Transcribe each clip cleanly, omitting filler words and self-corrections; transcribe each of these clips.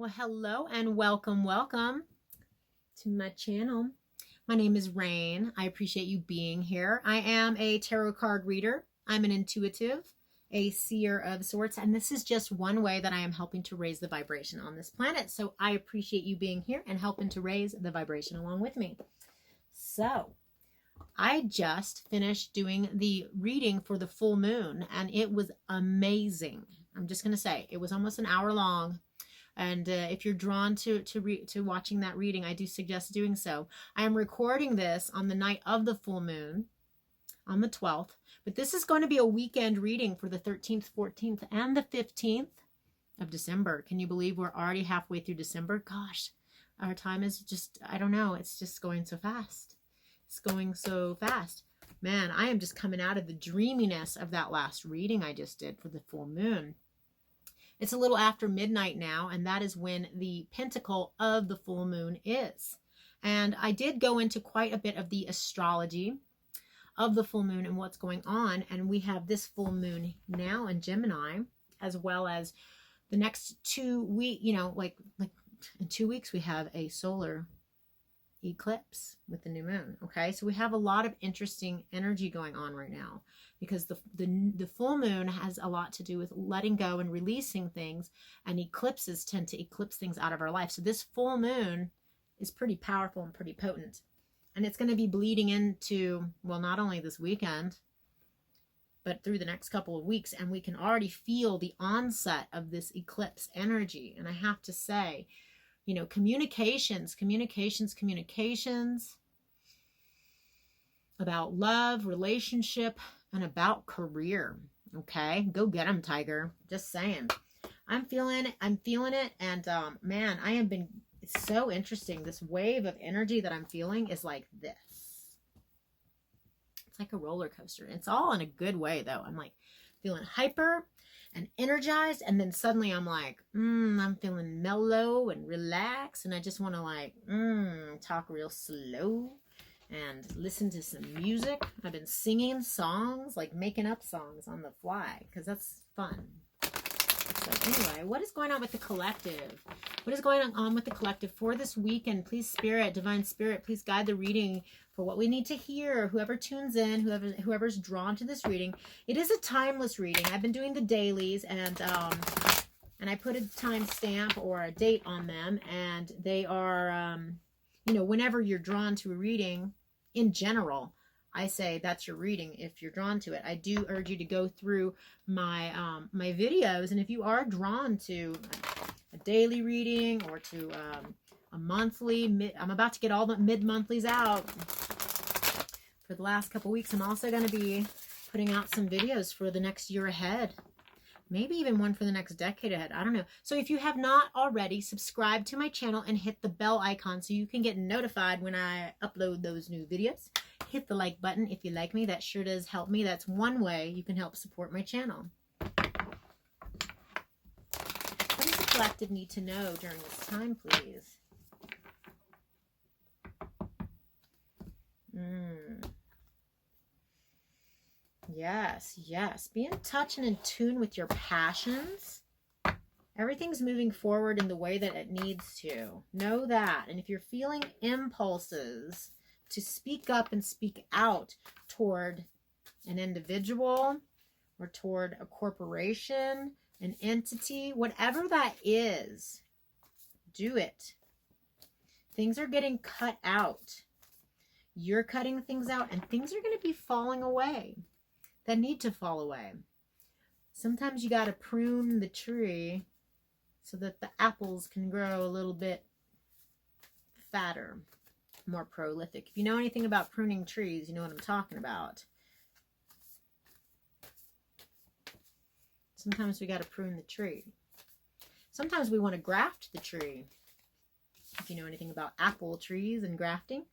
Well, hello and welcome to my channel. My name is Rayne. I appreciate you being here. I am a tarot card reader. I'm an intuitive, a seer of sorts, and this is just one way that I am helping to raise the vibration on this planet. So I appreciate you being here and helping to raise the vibration along with me. So I just finished doing the reading for the full moon, and it was amazing. I'm just going to say it was almost an hour long. And if you're drawn to watching that reading, I do suggest doing so. I am recording this on the night of the full moon, on the 12th. But this is going to be a weekend reading for the 13th, 14th, and the 15th of December. Can you believe we're already halfway through December? Gosh, our time is just, I don't know, it's just going so fast. It's going so fast. Man, I am just coming out of the dreaminess of that last reading I just did for the full moon. It's a little after midnight now, and that is when the pentacle of the full moon is. And I did go into quite a bit of the astrology of the full moon and what's going on. And we have this full moon now in Gemini, as well as the next 2 weeks, like in 2 weeks, we have a solar eclipse with the new moon. Okay, so we have a lot of interesting energy going on right now, because the full moon has a lot to do with letting go and releasing things, and eclipses tend to eclipse things out of our life. So this full moon is pretty powerful and pretty potent, and it's going to be bleeding into, well, not only this weekend, but through the next couple of weeks, and we can already feel the onset of this eclipse energy. And I have to say, communications about love, relationship, and about career. Okay, go get them, Tiger. Just saying. I'm feeling it, and man, I have been, it's so interesting. This wave of energy that I'm feeling is like this. It's like a roller coaster. It's all in a good way, though. I'm like feeling hyper and energized, and then suddenly I'm like, I'm feeling mellow and relaxed, and I just want to talk real slow and listen to some music. I've been singing songs, like making up songs on the fly, because that's fun. So anyway, what is going on with the collective? What is going on with the collective for this weekend? Please, Spirit, Divine Spirit, please guide the reading for what we need to hear. Whoever tunes in, whoever's drawn to this reading. It is a timeless reading. I've been doing the dailies, and I put a timestamp or a date on them, and they are, whenever you're drawn to a reading, in general, I say that's your reading if you're drawn to it. I do urge you to go through my my videos, and if you are drawn to a daily reading or to a monthly, I'm about to get all the mid-monthlies out for the last couple weeks. I'm also going to be putting out some videos for the next year ahead. Maybe even one for the next decade ahead. I don't know. So if you have not already, subscribe to my channel and hit the bell icon so you can get notified when I upload those new videos. Hit the like button if you like me. That sure does help me. That's one way you can help support my channel. What does the collective need to know during this time, please? Yes. Be in touch and in tune with your passions. Everything's moving forward in the way that it needs to. Know that. And if you're feeling impulses to speak up and speak out toward an individual or toward a corporation, an entity, whatever that is, do it. Things are getting cut out. You're cutting things out, and things are going to be falling away that need to fall away. Sometimes you got to prune the tree so that the apples can grow a little bit fatter, more prolific. If you know anything about pruning trees, you know what I'm talking about. Sometimes we got to prune the tree. Sometimes we want to graft the tree. If you know anything about apple trees and grafting.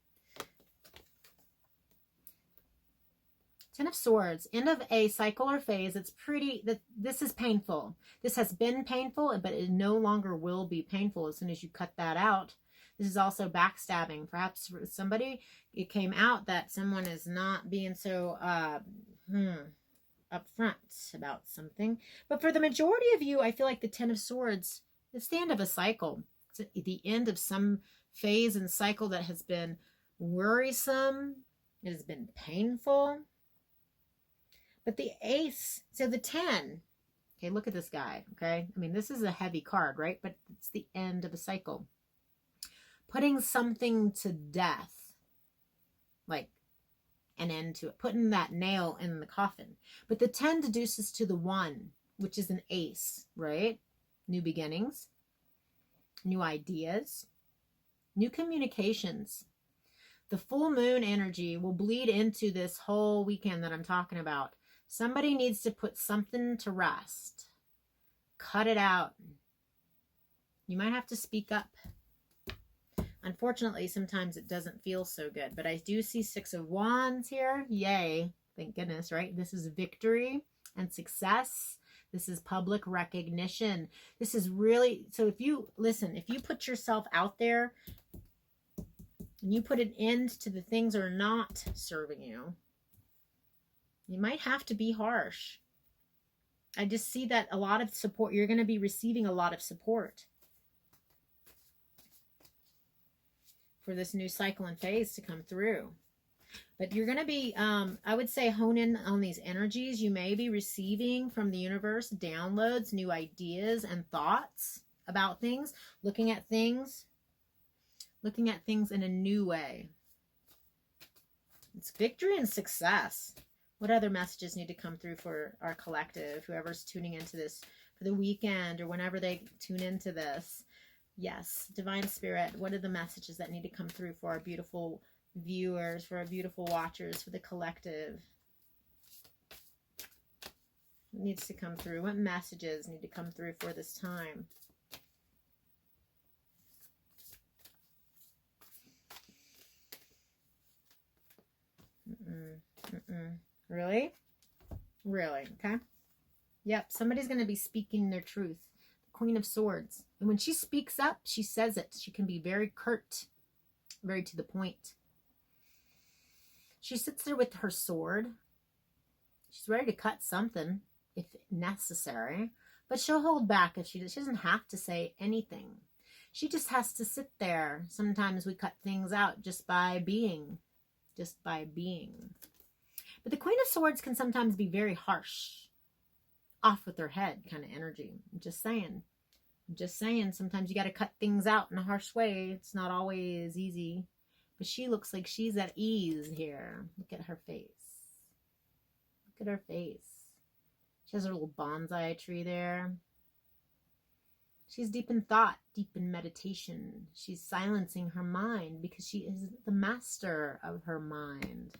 Ten of Swords, end of a cycle or phase. It's pretty, this is painful. This has been painful, but it no longer will be painful as soon as you cut that out. This is also backstabbing. Perhaps for somebody, it came out that someone is not being so upfront about something. But for the majority of you, I feel like the Ten of Swords It's the end of a cycle. It's the end of some phase and cycle that has been worrisome. It has been painful. But the ace, so the 10, okay, look at this guy, okay? I mean, this is a heavy card, right? But it's the end of a cycle. Putting something to death, like an end to it, putting that nail in the coffin. But the 10 deduces to the 1, which is an ace, right? New beginnings, new ideas, new communications. The full moon energy will bleed into this whole weekend that I'm talking about. Somebody needs to put something to rest. Cut it out. You might have to speak up. Unfortunately, sometimes it doesn't feel so good, but I do see 6 of Wands here. Yay. Thank goodness, right? This is victory and success. This is public recognition. This is really, so if you, listen, if you put yourself out there and you put an end to the things that are not serving you, you might have to be harsh. I just see that a lot of support, you're going to be receiving a lot of support for this new cycle and phase to come through. But you're going to be, I would say, hone in on these energies. You may be receiving from the universe downloads, new ideas and thoughts about things, looking at things in a new way. It's victory and success. What other messages need to come through for our collective, whoever's tuning into this for the weekend or whenever they tune into this? Yes, Divine Spirit, what are the messages that need to come through for our beautiful viewers, for our beautiful watchers, for the collective? What needs to come through? What messages need to come through for this time? Really? Really? Okay. Yep. Somebody's going to be speaking their truth. Queen of Swords. And when she speaks up, she says it. She can be very curt, very to the point. She sits there with her sword. She's ready to cut something if necessary, but she'll hold back if she doesn't have to say anything. She just has to sit there. Sometimes we cut things out just by being. But the Queen of Swords can sometimes be very harsh, off with her head kind of energy. I'm just saying, sometimes you got to cut things out in a harsh way. It's not always easy. But she looks like she's at ease here. Look at her face. Look at her face. She has a little bonsai tree there. She's deep in thought, deep in meditation. She's silencing her mind because she is the master of her mind.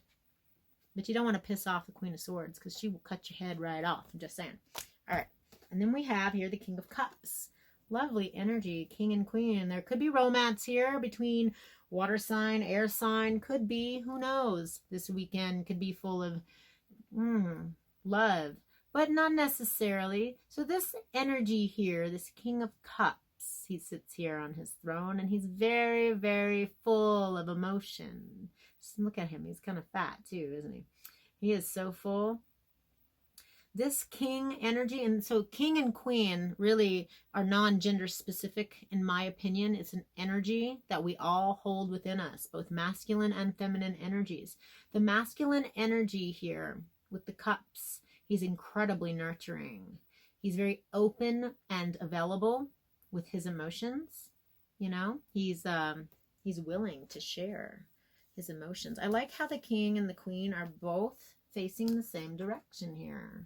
But you don't want to piss off the Queen of Swords because she will cut your head right off. I'm just saying. All right. And then we have here the King of Cups. Lovely energy, King and Queen. There could be romance here between water sign, air sign. Could be. Who knows? This weekend could be full of love. But not necessarily. So this energy here, this King of Cups, he sits here on his throne and he's very, very full of emotion. Just look at him. He's kind of fat too, isn't he? He is so full. This king energy, and so king and queen really are non-gender specific in my opinion. It's an energy that we all hold within us, both masculine and feminine energies. The masculine energy here with the cups, he's incredibly nurturing. He's very open and available with his emotions. You know, he's willing to share his emotions. I like how the king and the queen are both facing the same direction here.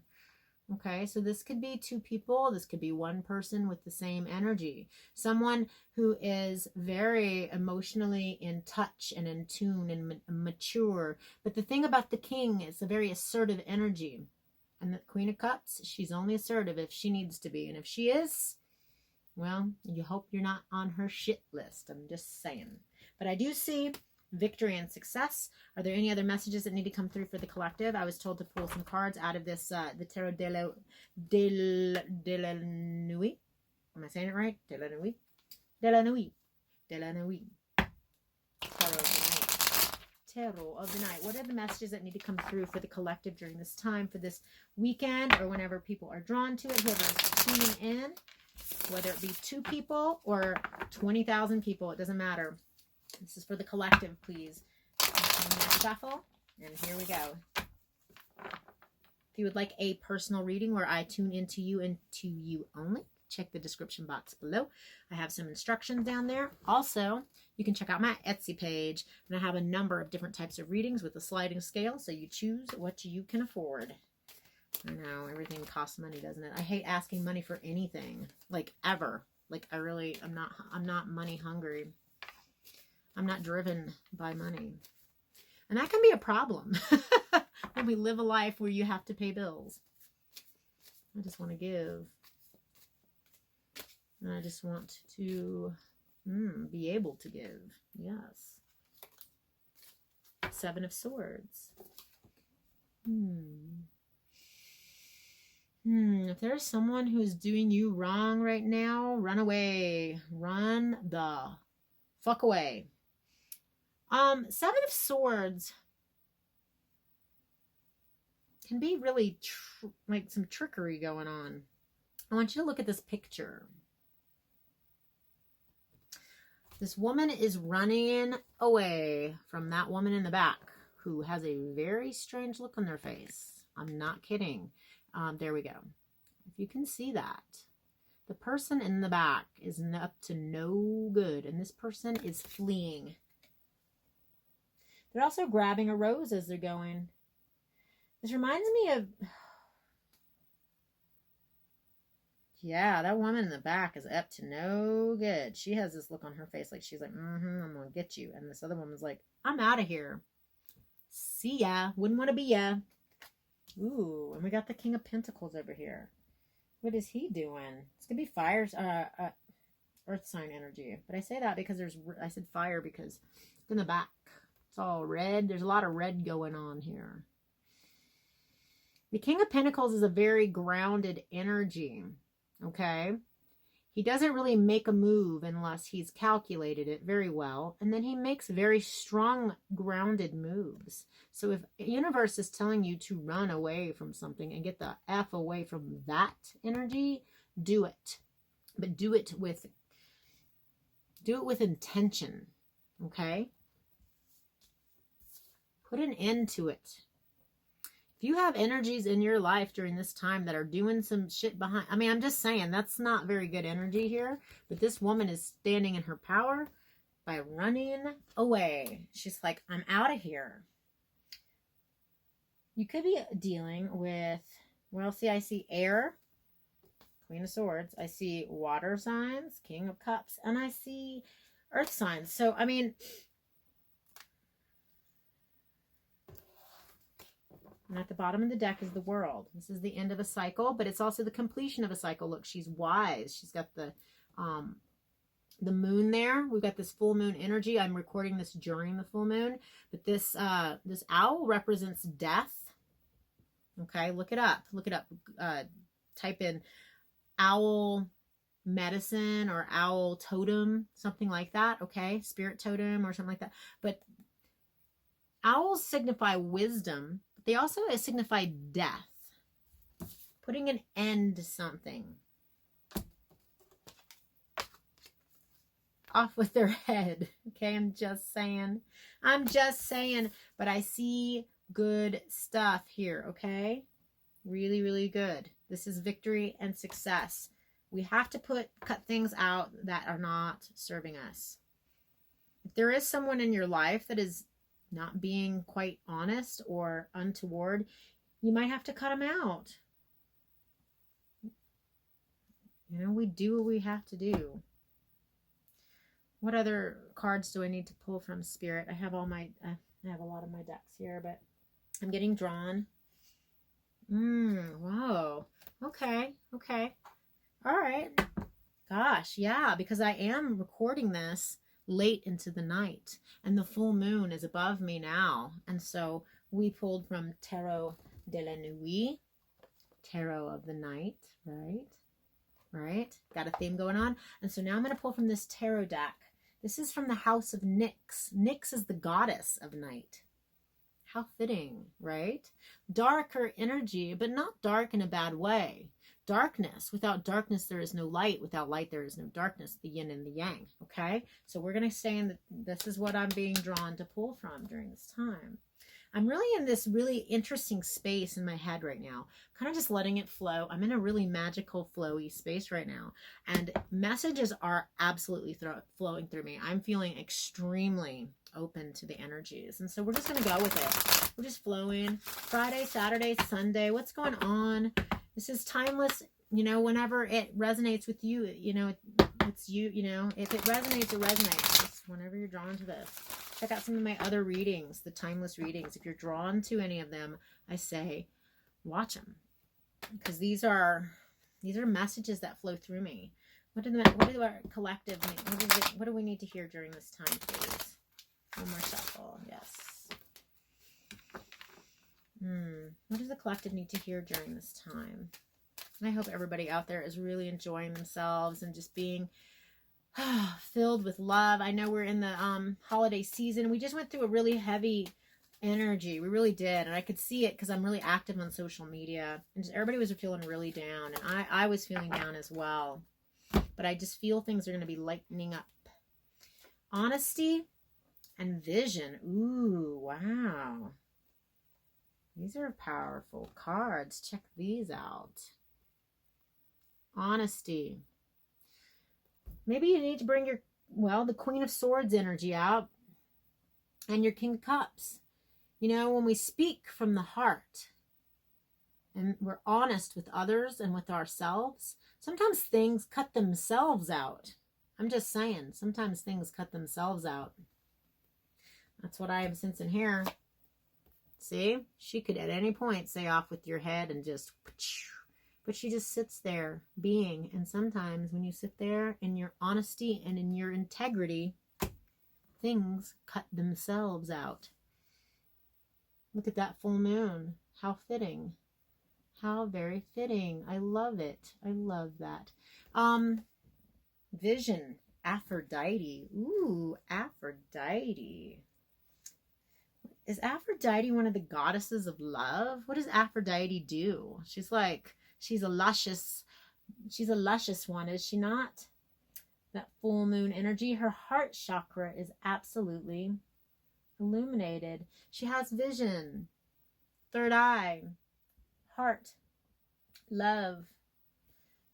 Okay, so this could be two people. This could be one person with the same energy. Someone who is very emotionally in touch and in tune and mature. But the thing about the king is a very assertive energy. And the Queen of Cups, she's only assertive if she needs to be. And if she is, well, you hope you're not on her shit list. I'm just saying. But I do see victory and success. Are there any other messages that need to come through for the collective? I was told to pull some cards out of this, the Tarot de la Nuit. Am I saying it right? De la Nuit. De la Nuit. De la Nuit. Tarot of the Night. Tarot of the Night. What are the messages that need to come through for the collective during this time, for this weekend, or whenever people are drawn to it, whoever's tuning in? Whether it be 2 people or 20,000 people, it doesn't matter. This is for the collective, please. Shuffle, and here we go. If you would like a personal reading where I tune into you and to you only, check the description box below. I have some instructions down there. Also, you can check out my Etsy page, and I have a number of different types of readings with a sliding scale, so you choose what you can afford. I know, everything costs money, doesn't it? I hate asking money for anything, like ever. Like I'm not money hungry. I'm not driven by money. And that can be a problem when we live a life where you have to pay bills. I just want to give. And I just want to be able to give. Yes. 7 of Swords. If there's someone who's doing you wrong right now, run away. Run the fuck away. 7 of Swords can be really like some trickery going on. I want you to look at this picture. This woman is running away from that woman in the back who has a very strange look on their face. I'm not kidding. There we go. If you can see that, the person in the back is up to no good, and this person is fleeing. They're also grabbing a rose as they're going. This reminds me of... Yeah, that woman in the back is up to no good. She has this look on her face like she's like, I'm going to get you. And this other woman's like, I'm out of here. See ya. Wouldn't want to be ya. Ooh, and we got the King of Pentacles over here. What is he doing? It's going to be fire, earth sign energy. But I say that because I said fire because in the back. It's all red. There's a lot of red going on here. The King of Pentacles is a very grounded energy. Okay? He doesn't really make a move unless he's calculated it very well. And then he makes very strong, grounded moves. So if the universe is telling you to run away from something and get the F away from that energy, do it. But do it with intention. Okay? Put an end to it. If you have energies in your life during this time that are doing some shit behind... I mean, I'm just saying, that's not very good energy here. But this woman is standing in her power by running away. She's like, I'm out of here. You could be dealing with... Well, see, I see air, Queen of Swords. I see water signs, King of Cups. And I see earth signs. So, I mean... And at the bottom of the deck is the World. This is the end of a cycle, but it's also the completion of a cycle. Look, she's wise. She's got the moon there. We've got this full moon energy. I'm recording this during the full moon, but this this owl represents death. Okay, look it up. Look it up. Type in owl medicine or owl totem, something like that. Okay, spirit totem or something like that. But owls signify wisdom. They also signify death. Putting an end to something. Off with their head. Okay, I'm just saying. But I see good stuff here, okay? Really, really good. This is victory and success. We have to cut things out that are not serving us. If there is someone in your life that is not being quite honest or untoward, you might have to cut them out. You know, we do what we have to do. What other cards do I need to pull from Spirit? I have a lot of my decks here, but I'm getting drawn. Whoa. Okay. All right. Gosh, yeah, because I am recording this late into the night, and the full moon is above me now, and so we pulled from Tarot de la Nuit, Tarot of the Night, right? Got a theme going on, and so now I'm going to pull from this tarot deck. This is from the House of Nyx. Nyx is the goddess of night. How fitting, right? Darker energy, but not dark in a bad way. darkness. Without darkness, there is no light. Without light, there is no darkness, the yin and the yang. Okay, so we're going to stay in the, this is what I'm being drawn to pull from during this time. I'm really in this really interesting space in my head right now, kind of just letting it flow. I'm in a really magical, flowy space right now, and messages are absolutely flowing through me. I'm feeling extremely open to the energies, and so we're just going to go with it. We're just flowing. Friday, Saturday, Sunday, what's going on? This is timeless, you know, whenever it resonates with you, you know, it's you, you know, if it resonates, it resonates. Just whenever you're drawn to this. Check out some of my other readings, the timeless readings. If you're drawn to any of them, I say watch them, because these are messages that flow through me. What do our collective need? What do we need to hear during this time, please? One more shuffle. Yes. What does the collective need to hear during this time? I hope everybody out there is really enjoying themselves and just being filled with love. I know we're in the holiday season. We just went through a really heavy energy. We really did. And I could see it because I'm really active on social media. And just everybody was feeling really down. And I was feeling down as well. But I just feel things are going to be lightening up. Honesty and vision. Ooh, wow. These are powerful cards. Check these out. Honesty. Maybe you need to bring your, well, the Queen of Swords energy out and your King of Cups. You know, when we speak from the heart and we're honest with others and with ourselves, sometimes things cut themselves out. I'm just saying, sometimes things cut themselves out. That's what I am sensing here. See, she could at any point say off with your head and just, but she just sits there being. And sometimes when you sit there in your honesty and in your integrity, things cut themselves out. Look at that full moon. How fitting. How very fitting. I love it. I love that. Vision. Aphrodite. Ooh, Aphrodite. Is Aphrodite one of the goddesses of love? What does Aphrodite do? She's like, she's a luscious one, is she not? That full moon energy. Her heart chakra is absolutely illuminated. She has vision, third eye, heart, love,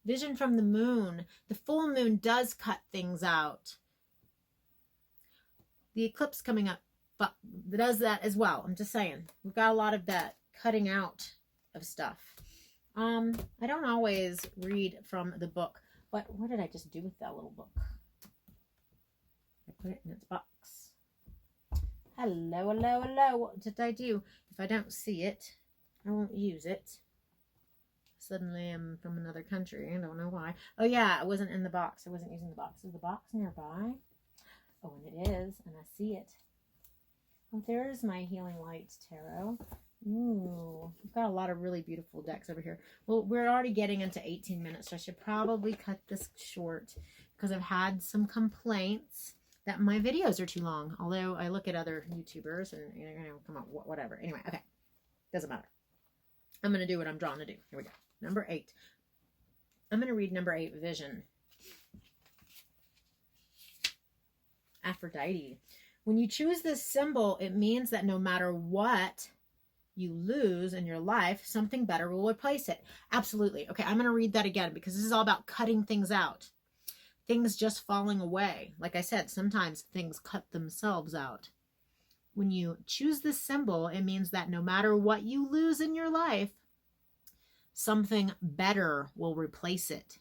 vision from the moon. The full moon does cut things out. The eclipse coming up but does that as well. I'm just saying, we've got a lot of that cutting out of stuff. I don't always read from the book, but what did I just do with that little book? I put it in its box. Hello, hello, hello. What did I do? If I don't see it, I won't use it. Suddenly I'm from another country. I don't know why. Oh yeah, it wasn't in the box. I wasn't using the box. Is the box nearby? Oh, and it is, and I see it. Oh, there's my Healing Lights Tarot. Ooh, we've got a lot of really beautiful decks over here. Well, we're already getting into 18 minutes, so I should probably cut this short because I've had some complaints that my videos are too long. Although I look at other YouTubers and, you know, come on, whatever. Anyway, okay. Doesn't matter. I'm going to do what I'm drawn to do. Here we go. Number 8. I'm going to read number 8, Vision. Aphrodite. When you choose this symbol, it means that no matter what you lose in your life, something better will replace it. Absolutely. Okay, I'm going to read that again because this is all about cutting things out. Things just falling away. Like I said, sometimes things cut themselves out. When you choose this symbol, it means that no matter what you lose in your life, something better will replace it.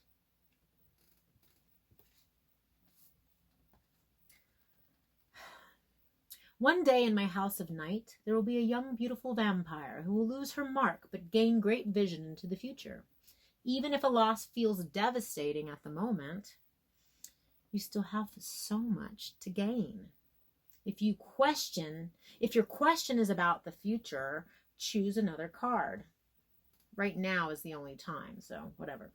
One day in my house of night, there will be a young, beautiful vampire who will lose her mark but gain great vision into the future. Even if a loss feels devastating at the moment, you still have so much to gain. If your question is about the future, choose another card. Right now is the only time, so whatever.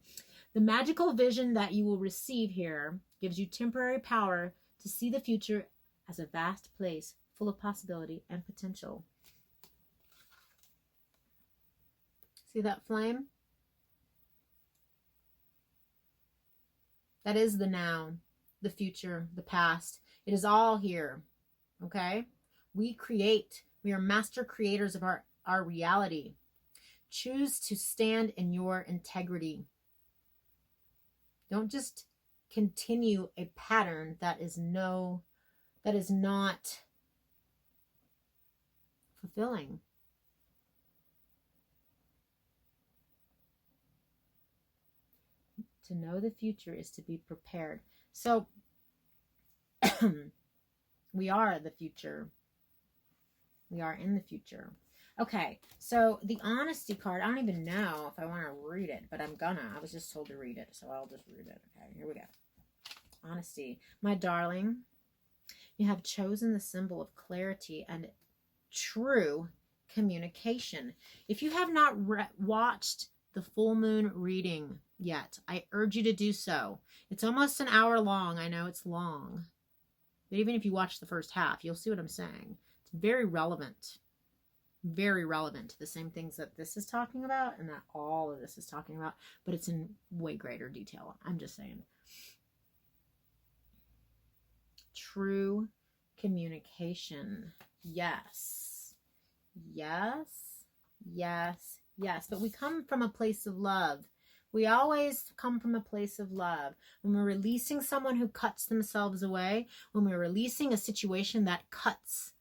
The magical vision that you will receive here gives you temporary power to see the future as a vast place full of possibility and potential. See that flame? That is the now, the future, the past. It is all here. Okay? We create. We are master creators of our reality. Choose to stand in your integrity. Don't just continue a pattern that is not fulfilling. To know the future is to be prepared. So we are the future. We are in the future. Okay, so the honesty card, I don't even know if I want to read it, but I'm gonna. I was just told to read it, so I'll just read it. Okay, here we go. Honesty. My darling, you have chosen the symbol of clarity and true communication. If you have not watched the full moon reading yet, I urge you to do so. It's almost an hour long. I know it's long. But even if you watch the first half, you'll see what I'm saying. It's very relevant. Very relevant to the same things that this is talking about and that all of this is talking about, but it's in way greater detail. I'm just saying. True communication. Yes. Yes. Yes. Yes. But we come from a place of love. We always come from a place of love. When we're releasing someone who cuts themselves away, when we're releasing a situation that cuts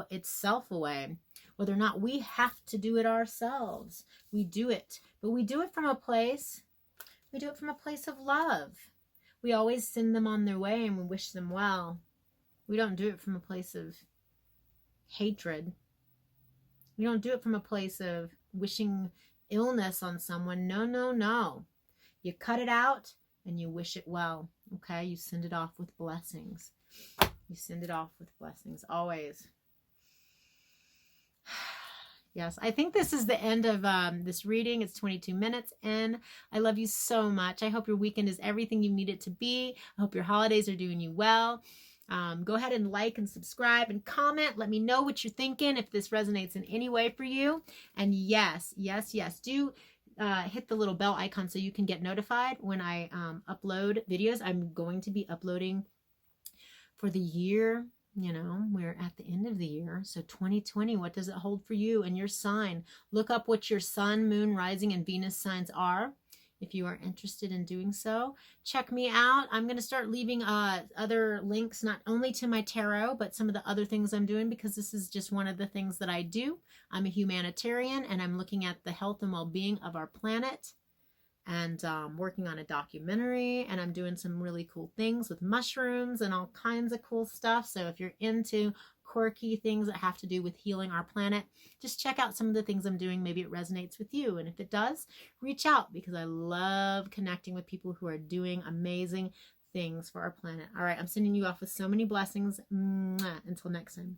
itself away, whether or not we have to do it ourselves, we do it. But we do it from a place, of love. We always send them on their way and we wish them well. We don't do it from a place of hatred. We don't do it from a place of wishing illness on someone. No, no, no. You cut it out and you wish it well. Okay? You send it off with blessings. You send it off with blessings. Always. Yes, I think this is the end of this reading. It's 22 minutes in. I love you so much. I hope your weekend is everything you need it to be. I hope your holidays are doing you well. Go ahead and like and subscribe and comment. Let me know what you're thinking, if this resonates in any way for you. And yes, yes, yes, do hit the little bell icon so you can get notified when I upload videos. I'm going to be uploading for the year. You know, we're at the end of the year. So 2020, what does it hold for you and your sign? Look up what your sun, moon, rising, and Venus signs are. If you are interested in doing so, check me out. I'm going to start leaving other links, not only to my tarot, but some of the other things I'm doing, because this is just one of the things that I do. I'm a humanitarian, and I'm looking at the health and well-being of our planet, and working on a documentary, and I'm doing some really cool things with mushrooms and all kinds of cool stuff. So if you're into quirky things that have to do with healing our planet, just check out some of the things I'm doing. Maybe it resonates with you. And if it does, reach out, because I love connecting with people who are doing amazing things for our planet. All right, I'm sending you off with so many blessings. Mwah. Until next time.